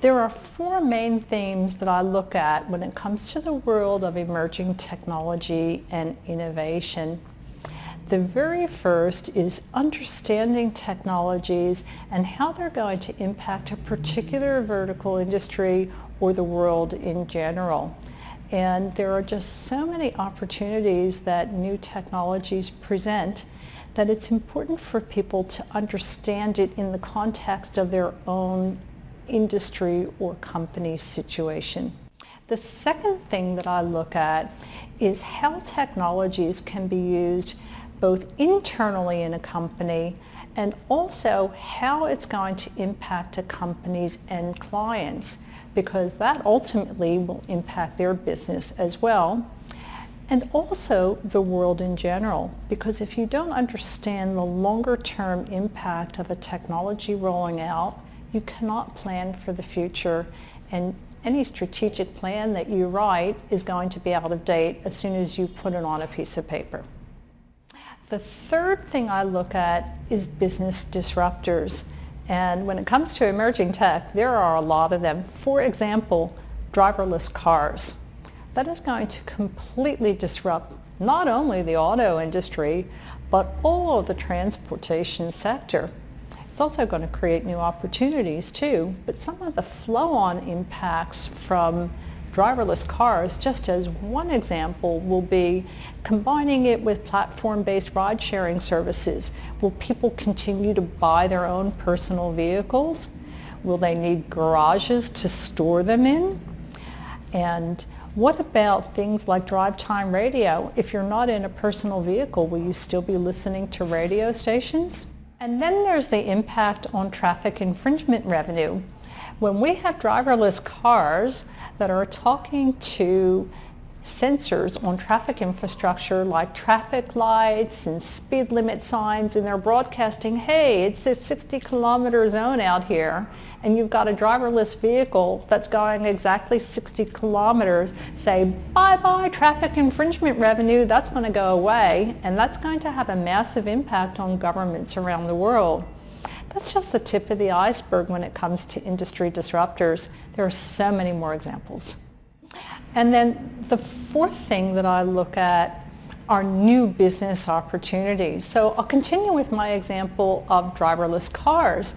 There are four main themes that I look at when it comes to the world of emerging technology and innovation. The very first is understanding technologies and how they're going to impact a particular vertical industry or the world in general. And there are just so many opportunities that new technologies present that it's important for people to understand it in the context of their own industry or company situation. The second thing that I look at is how technologies can be used both internally in a company and also how it's going to impact a company's end clients, because that ultimately will impact their business as well, and also the world in general, because if you don't understand the longer term impact of a technology rolling out, you cannot plan for the future, and any strategic plan that you write is going to be out of date as soon as you put it on a piece of paper. The third thing I look at is business disruptors. And when it comes to emerging tech, there are a lot of them. For example, driverless cars. That is going to completely disrupt not only the auto industry, but all of the transportation sector. It's also going to create new opportunities too, but some of the flow-on impacts from driverless cars, just as one example, will be combining it with platform-based ride-sharing services. Will people continue to buy their own personal vehicles? Will they need garages to store them in? And what about things like drive-time radio? If you're not in a personal vehicle, will you still be listening to radio stations? And then there's the impact on traffic infringement revenue. When we have driverless cars that are talking to sensors on traffic infrastructure like traffic lights and speed limit signs, and they're broadcasting, hey, it's a 60-kilometer zone out here, and you've got a driverless vehicle that's going exactly 60 kilometers, say, bye-bye traffic infringement revenue, that's going to go away, and that's going to have a massive impact on governments around the world. That's just the tip of the iceberg when it comes to industry disruptors. There are so many more examples. And then the fourth thing that I look at are new business opportunities. So I'll continue with my example of driverless cars.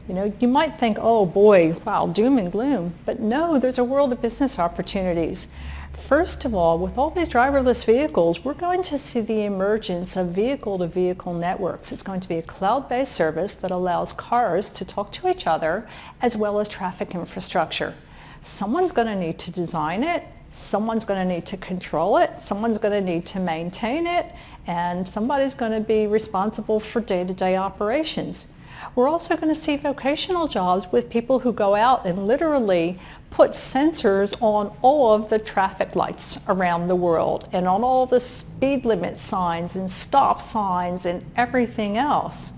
You know, you might think, oh boy, wow, doom and gloom. But no, there's a world of business opportunities. First of all, with all these driverless vehicles, we're going to see the emergence of vehicle-to-vehicle networks. It's going to be a cloud-based service that allows cars to talk to each other as well as traffic infrastructure. Someone's going to need to design it, someone's going to need to control it, someone's going to need to maintain it, and somebody's going to be responsible for day-to-day operations. We're also going to see vocational jobs with people who go out and literally put sensors on all of the traffic lights around the world and on all the speed limit signs and stop signs and everything else.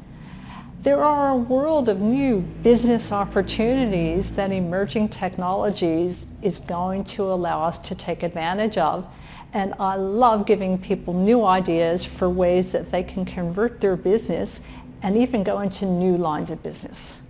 There are a world of new business opportunities that emerging technologies is going to allow us to take advantage of. And I love giving people new ideas for ways that they can convert their business and even go into new lines of business.